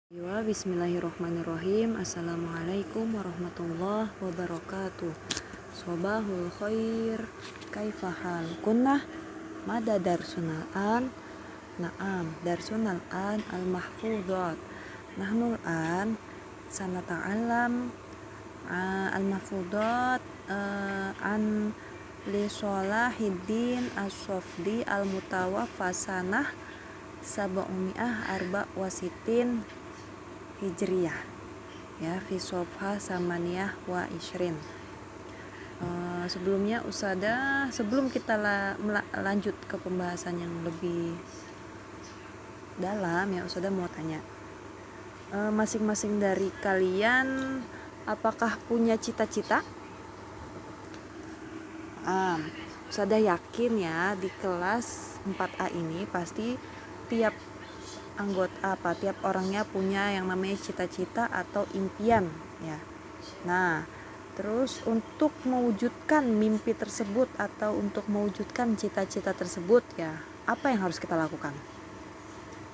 Bismillahirrahmanirrahim. Assalamualaikum warahmatullahi wabarakatuh. Sobahul khair. Kaifa hal kunnah? Mada darsunal an? Naam, darsunal an al-mahfudat. Nahnul an sanata'allam al-mahfudat an li Sholahiddin as-Sofdi al-mutawaffa sanah sab'umi'ah arba wasitin Hijriyah, ya, fi sofha samaniyah wa ishrin. Sebelumnya sebelum kita lanjut ke pembahasan yang lebih dalam, ya, Usada mau tanya, masing-masing dari kalian apakah punya cita-cita? Usada yakin, ya, di kelas 4A ini pasti tiap orangnya punya yang namanya cita-cita atau impian, ya. Nah, terus untuk mewujudkan mimpi tersebut atau untuk mewujudkan cita-cita tersebut, ya, apa yang harus kita lakukan?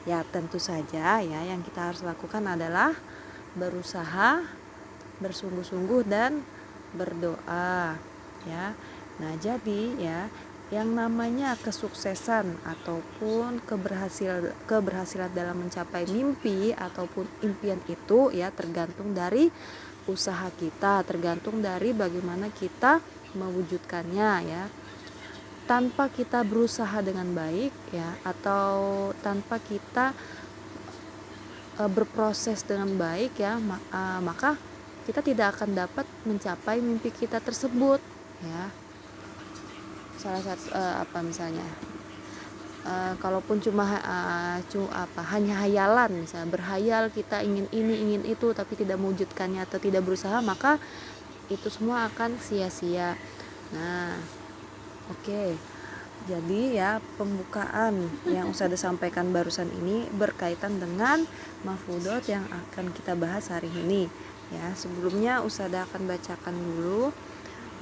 Ya, tentu saja, ya, yang kita harus lakukan adalah berusaha, bersungguh-sungguh dan berdoa, ya. Nah, jadi, ya, yang namanya kesuksesan ataupun keberhasilan dalam mencapai mimpi ataupun impian itu, ya, tergantung dari usaha kita, tergantung dari bagaimana kita mewujudkannya, ya. Tanpa kita berusaha dengan baik, ya, atau tanpa kita berproses dengan baik, ya, maka kita tidak akan dapat mencapai mimpi kita tersebut, ya. Salah satu misalnya kalaupun hanya hayalan, misalnya berhayal kita ingin ini ingin itu tapi tidak mewujudkannya atau tidak berusaha, maka itu semua akan sia-sia. Nah, oke. Jadi, ya, pembukaan yang Ustazah sampaikan barusan ini berkaitan dengan mahfudot yang akan kita bahas hari ini, ya. Sebelumnya Ustazah akan bacakan dulu.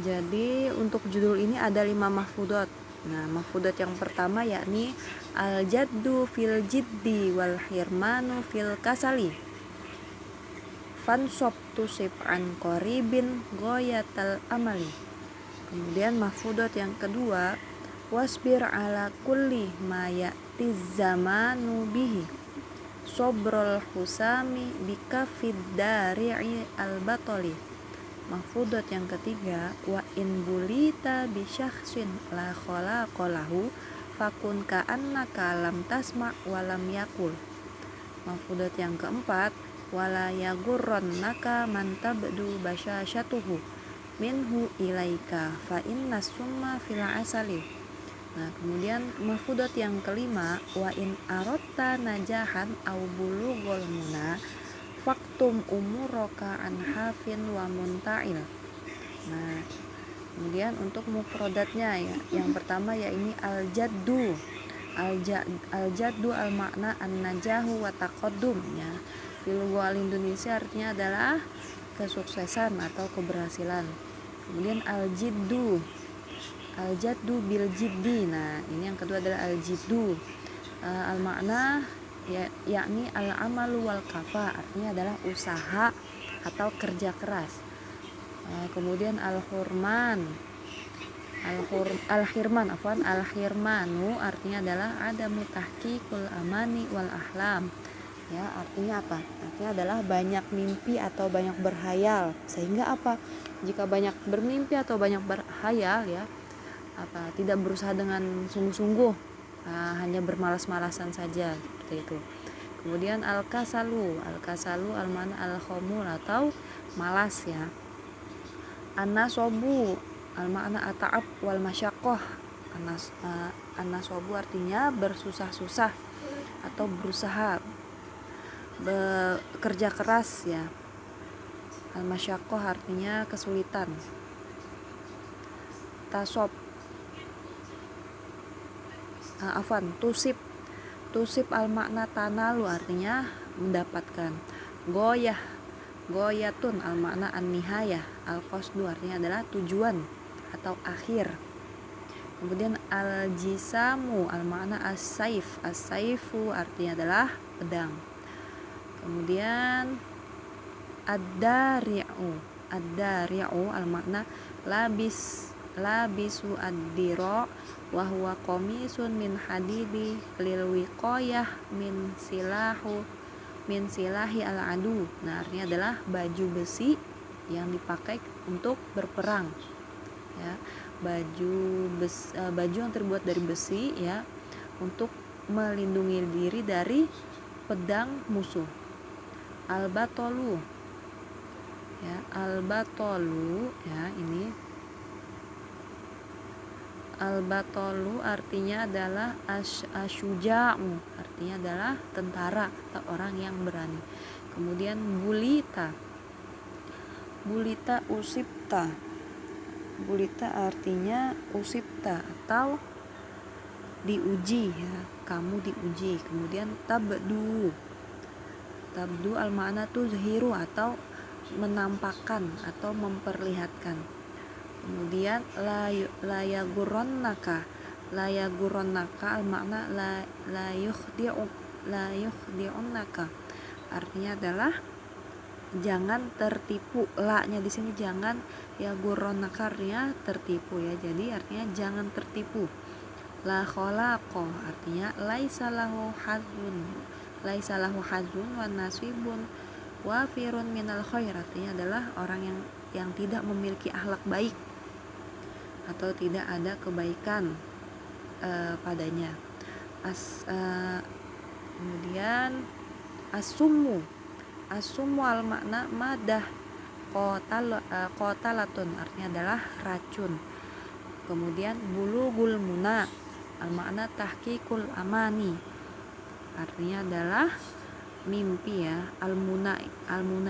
Jadi untuk judul ini ada 5 mahfudot. Nah, mahfudot yang pertama yakni al-jaddu fil jiddi wal hirmanu fil kasali. Fansob tusib an qoribin goyatal amali. Kemudian mahfudot yang kedua, wasbir ala kulli ma ya'tiz zamanu bihi. Sobrol husami bikafid dari'i al-batoli. Mahfudot yang ketiga, wa in bulita bi syakhsin la khalaqalahu fakun ka'annaka lam tasma' wa lam yakul. Mahfudot yang keempat, wala yagurrannaka man tabdu basyasyatuhu minhu ilaika fa inna summa fil asali. Nah, kemudian mahfudot yang kelima, wa in arotta najahan au bulughul muna faktum umuroka an hafin wa munta'il. Nah, kemudian untuk mufradatnya, ya, yang pertama ya ini al-jaddu. Al-jaddu al-makna an-najahu wa taqaddum, ya. Fil Indonesia artinya adalah kesuksesan atau keberhasilan. Kemudian al-jiddu bil jiddi. Nah, ini yang kedua adalah al-jiddu. Al-makna yakni al-amalu wal kafa, artinya adalah usaha atau kerja keras. Kemudian al-hirmanu artinya adalah adamu tahqiqul amani wal ahlam, ya, artinya apa? Artinya adalah banyak mimpi atau banyak berhayal. Sehingga apa? Jika banyak bermimpi atau banyak berhayal, ya, tidak berusaha dengan sungguh-sungguh, hanya bermalas-malasan saja, seperti itu. Kemudian al-kasalu al-mana al-khomul atau malas, ya. An-nasobu al-mana ata'ab wal masyaqqah. An-nasobu artinya bersusah-susah atau berusaha, bekerja keras, ya. Al-masyaqqah artinya kesulitan. Tusib al-makna tanalu artinya mendapatkan. Goyatun al-makna an-nihayah. Al-qasdu artinya adalah tujuan atau akhir. Kemudian al-jisamu al-makna as-saifu artinya adalah pedang. Kemudian ad-dari'u al-makna labisu ad-dira wa huwa qamisun min hadidi lil wiqayah min silahi al-adu. Nah, artinya adalah baju besi yang dipakai untuk berperang, ya. Baju yang terbuat dari besi, ya, untuk melindungi diri dari pedang musuh. Al-batolu, ya, al-batolu, ya, ini al-batolu artinya adalah asyuja'u, artinya adalah tentara atau orang yang berani. Kemudian bulita usipta. Bulita artinya usipta atau diuji, ya, kamu diuji. Kemudian tabdu al-ma'na tuzhiru atau menampakkan atau memperlihatkan. Kemudian layaguronnaka al-makna la yukhdi'unnaka, artinya adalah jangan tertipu. La-nya di sini jangan, ya, guronnaka artinya tertipu, ya. Jadi artinya jangan tertipu. La khalaqo artinya laisa lahu hazun wa nasibun wafirun minal khair, artinya adalah orang yang tidak memiliki akhlak baik atau tidak ada kebaikan padanya. Kemudian as-summu al-makna madah qatalatun, artinya adalah racun. Kemudian bulughul muna al-makna tahqiqul amani, artinya adalah mimpi, ya. Al-muna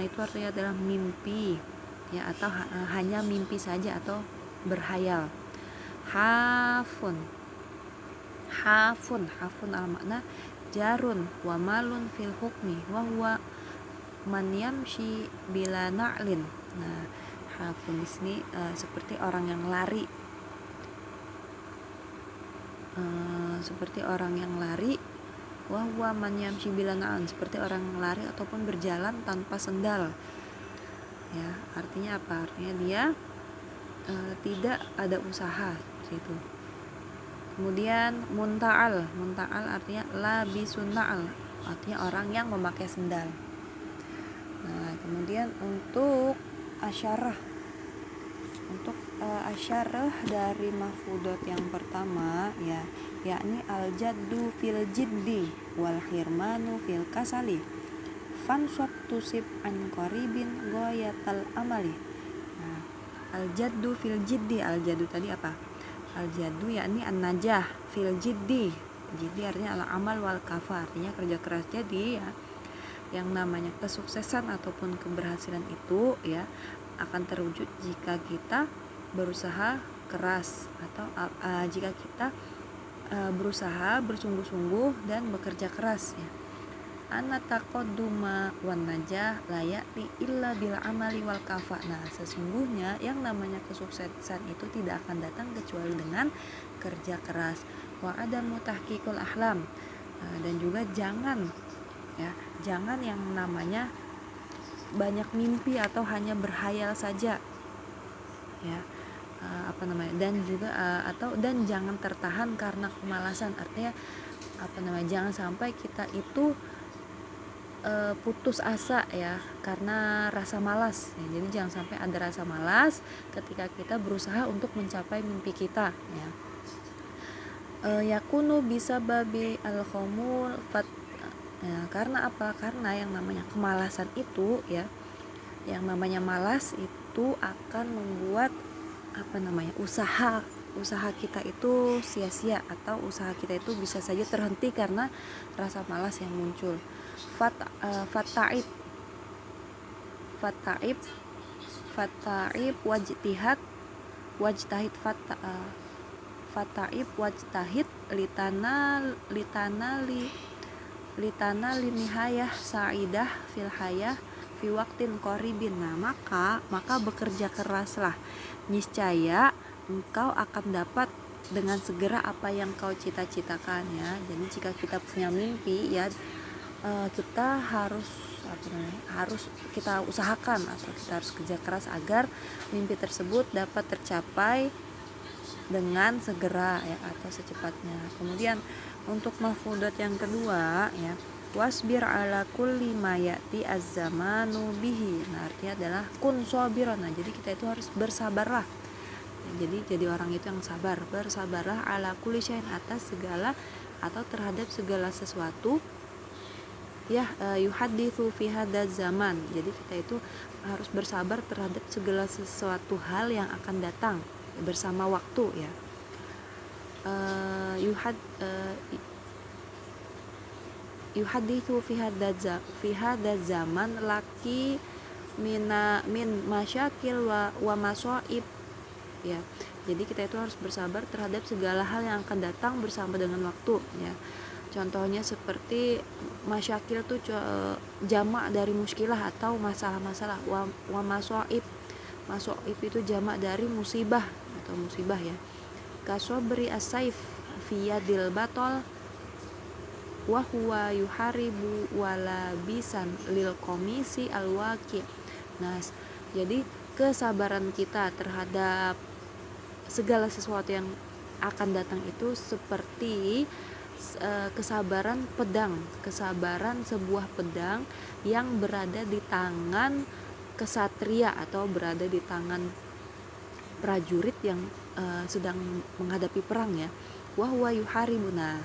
itu artinya adalah mimpi, ya, atau hanya mimpi saja atau berhayal. Hafun al-makna jarun wa malun fil hukmi wa huwa man yamshi bila na'lin. Nah, hafun di sini seperti orang yang lari, wa huwa man yamshi bila na'lin, seperti orang yang lari ataupun berjalan tanpa sendal, ya. Artinya apa? Artinya dia tidak ada usaha gitu. Kemudian munta'al artinya labisun na'al, artinya orang yang memakai sendal. Nah, kemudian untuk asyarah dari mafudot yang pertama, ya, yakni al-jaddu fil jiddi wal hirmanu fil kasali fansot tusib an qaribin ghayatal amali. Nah, al-jaddu fil jiddi, al-jaddu tadi apa? Al-jaddu yakni an-najah fil jiddi artinya al-amal wal kafa, artinya kerja keras. Jadi, ya, yang namanya kesuksesan ataupun keberhasilan itu, ya, akan terwujud jika kita berusaha keras atau jika kita berusaha bersungguh-sungguh dan bekerja keras, ya. Anataqadduma wan najah la ya'ti illa bil amali wal kafa. Nah, sesungguhnya yang namanya kesuksesan itu tidak akan datang kecuali dengan kerja keras. Wa adamu tahqiqul ahlam, dan juga jangan yang namanya banyak mimpi atau hanya berhayal saja, ya. Dan jangan tertahan karena kemalasan, artinya jangan sampai kita itu putus asa, ya, karena rasa malas, ya. Jadi jangan sampai ada rasa malas ketika kita berusaha untuk mencapai mimpi kita, ya. Yakunu bisa babi al-khomul ya, karena apa? Karena yang namanya kemalasan itu, ya, yang namanya malas itu akan membuat usaha kita itu sia-sia, atau usaha kita itu bisa saja terhenti karena rasa malas yang muncul. Fata'ib wajtahid fata'ib wajtahid litana linihayah sa'idah fil hayah fi waqtin qaribin. Nah, maka bekerja keraslah, niscaya engkau akan dapat dengan segera apa yang kau cita-citakan, ya. Jadi jika kita punya mimpi, ya, kita harus harus kita usahakan atau kita harus kerja keras agar mimpi tersebut dapat tercapai dengan segera ya atau secepatnya. Kemudian untuk maf'ulat yang kedua ya, wasbir ala kulli ma ya'ti az-zamanu bihi. Nah, artinya adalah kun sabiran. Nah, jadi kita itu harus bersabarlah. Jadi orang itu yang sabar, bersabarlah ala kulli syai'in atas segala atau terhadap segala sesuatu ya yuhaditsu fi hadzal zaman. Jadi kita itu harus bersabar terhadap segala sesuatu hal yang akan datang bersama waktu ya. Yuhaditsu fi hadzal zaman laki min masyakil wa masaib ya. Jadi kita itu harus bersabar terhadap segala hal yang akan datang bersama dengan waktu ya. Contohnya seperti masyakil tuh jamak dari muskilah atau masalah-masalah. Wa masaib. Masaib itu jamak dari musibah atau musibah ya. Kasobri as-saif fi yadil batol wa huwa yuharibu wala bisan lil komisi al-waqi. Nah, jadi kesabaran kita terhadap segala sesuatu yang akan datang itu seperti kesabaran sebuah pedang yang berada di tangan kesatria atau berada di tangan prajurit yang sedang menghadapi perang ya. Wa huwa yuharibuna,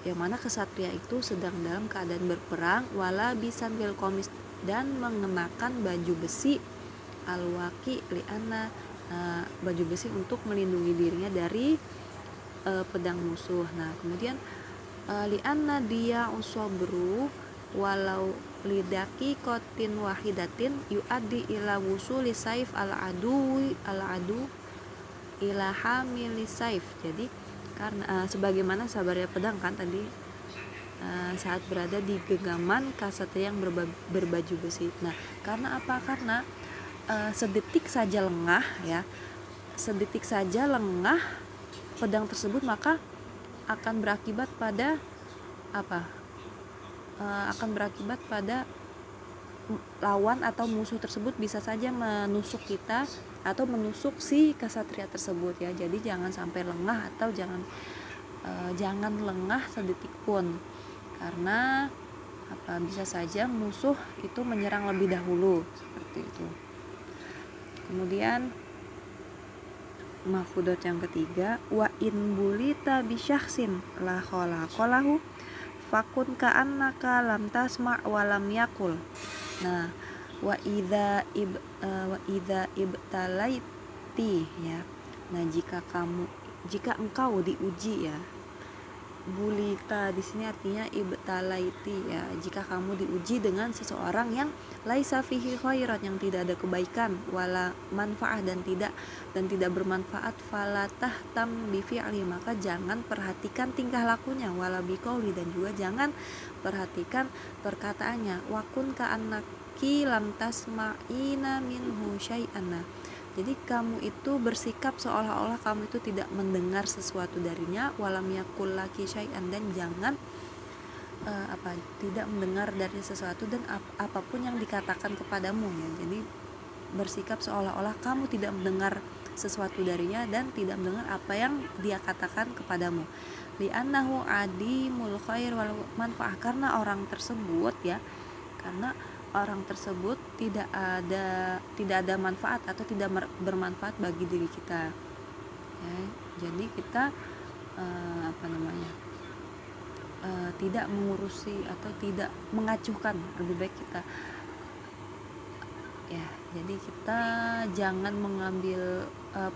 yang mana kesatria itu sedang dalam keadaan berperang, wala bisan bil komis, dan mengenakan baju besi al-waqi li'anna, baju besi untuk melindungi dirinya dari pedang musuh. Nah, kemudian li'anna dia usabru walau lidaki kotin wahidatin yu'addi ila wusuli saif al-adu ila hamili saif. Jadi karena sebagaimana sabarnya pedang kan tadi saat berada di genggaman kasatria yang berbaju besi. Nah, karena apa? Karena sedetik saja lengah ya, sedetik saja lengah pedang tersebut, maka akan berakibat pada apa? Akan berakibat pada lawan atau musuh tersebut bisa saja menusuk kita atau menusuk si kesatria tersebut ya. Jadi jangan sampai lengah atau jangan lengah sedetik pun, karena bisa saja musuh itu menyerang lebih dahulu seperti itu. Kemudian maf'ulat yang ketiga, wa in bulita bi syakhsin la khalaqalahu fakun ka'annaka lam tasma' wa lam yakul. Nah, wa idza ibtalaiti ya. Nah, jika engkau diuji ya. Bulita di sini artinya ibtalaiti ya, jika kamu diuji dengan seseorang yang laisa fihi khairat, yang tidak ada kebaikan, wala manfaah dan tidak bermanfaat, falatah tam bi fi'li, maka jangan perhatikan tingkah lakunya, wala biqauli, dan juga jangan perhatikan perkataannya. Wakun ka annaki lam tasma'ina minhu syai'an. Jadi kamu itu bersikap seolah-olah kamu itu tidak mendengar sesuatu darinya, walam yakul laki syai'an, dan jangan tidak mendengar dari sesuatu dan apapun yang dikatakan kepadamu ya. Jadi bersikap seolah-olah kamu tidak mendengar sesuatu darinya dan tidak mendengar apa yang dia katakan kepadamu. Li'annahu adimul khair wal manfaah, karena orang tersebut tidak ada manfaat atau tidak bermanfaat bagi diri kita ya. Jadi kita tidak mengurusi atau tidak mengacuhkan, lebih baik kita ya. Jadi kita jangan mengambil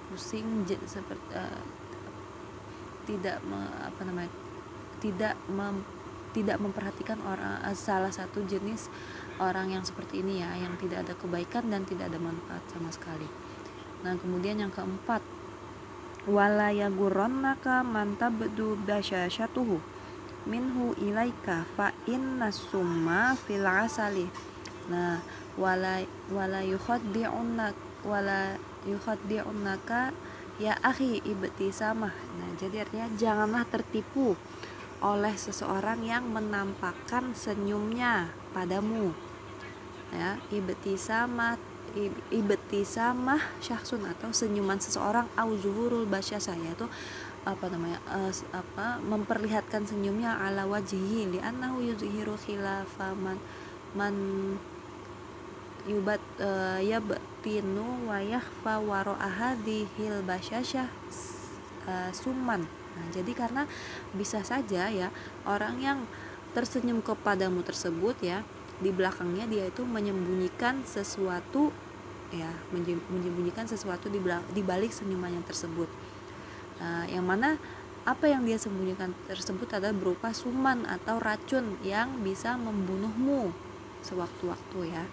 pusing seperti tidak memperhatikan orang, salah satu jenis orang yang seperti ini ya, yang tidak ada kebaikan dan tidak ada manfaat sama sekali. Nah, kemudian yang keempat, wala yagurrannaka man tabdu basyashatuhu minhu ilaika fa innas summa fil asali. Nah, wala yukhaddi'unnaka ya akhi ibtisamah. Nah, jadi artinya janganlah tertipu oleh seseorang yang menampakkan senyumnya padamu ya. Ibtisamah syahsun atau senyuman seseorang, au zuhurul basyasah yaitu memperlihatkan senyumnya, ala wajhihi li'annahu yuzhiru khilafa man yabtinu wa yakhfa wara'a hadhil basyasah summan. Nah, jadi karena bisa saja ya orang yang tersenyum kepadamu tersebut ya, di belakangnya dia itu menyembunyikan sesuatu ya, menyembunyikan sesuatu di balik senyumannya tersebut. Yang mana apa yang dia sembunyikan tersebut adalah berupa suman atau racun yang bisa membunuhmu sewaktu-waktu ya.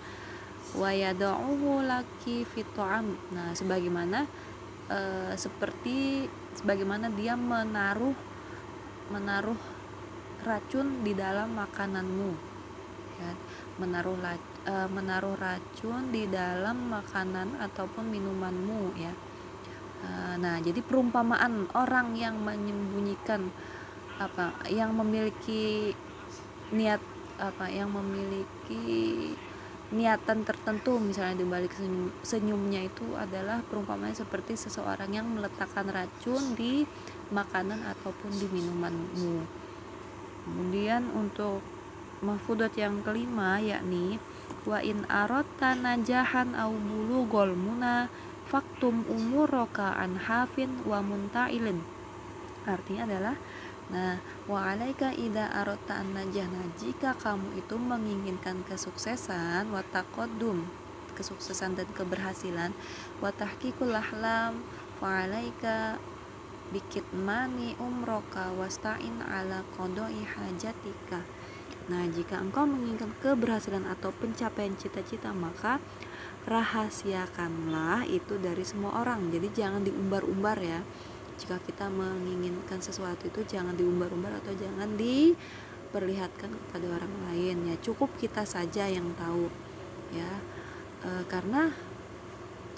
Wa yad'uhu laki fit ta'am. Nah, sebagaimana dia menaruh racun di dalam makananmu ya. Menaruh racun di dalam makanan ataupun minumanmu ya. Nah, jadi perumpamaan orang yang menyembunyikan yang memiliki niatan tertentu misalnya di balik senyumnya itu adalah perumpamaan seperti seseorang yang meletakkan racun di makanan ataupun di minumanmu. Kemudian untuk mahfudat yang kelima yakni wa in aradta najahan au bulughal muna faktum umuraka an hafin wa munta'ilin. Artinya adalah wa alaika idza aradta an najah, jika kamu itu menginginkan kesuksesan, wa taqaddum, kesuksesan dan keberhasilan, wa tahqiqul ahlam, fa alaika bikitmani umroka wasta'in ala qada'i hajatika. Nah, jika engkau menginginkan keberhasilan atau pencapaian cita-cita, maka rahasiakanlah itu dari semua orang. Jadi jangan diumbar-umbar ya. Jika kita menginginkan sesuatu itu jangan diumbar-umbar atau jangan diperlihatkan kepada orang lain ya. Cukup kita saja yang tahu ya. Karena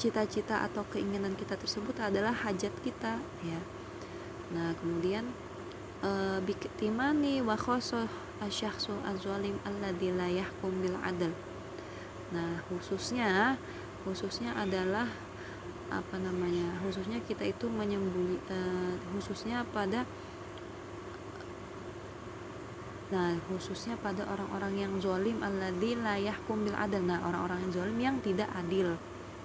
cita-cita atau keinginan kita tersebut adalah hajat kita ya. Nah, kemudian biktimani wa khosoh asyakhsu az-zalim alladzi la yahkum bil adl. Nah, khususnya adalah khususnya kita itu khususnya pada orang-orang yang zalim alladzi la yahkum bil adl. Nah, orang-orang yang zalim yang tidak adil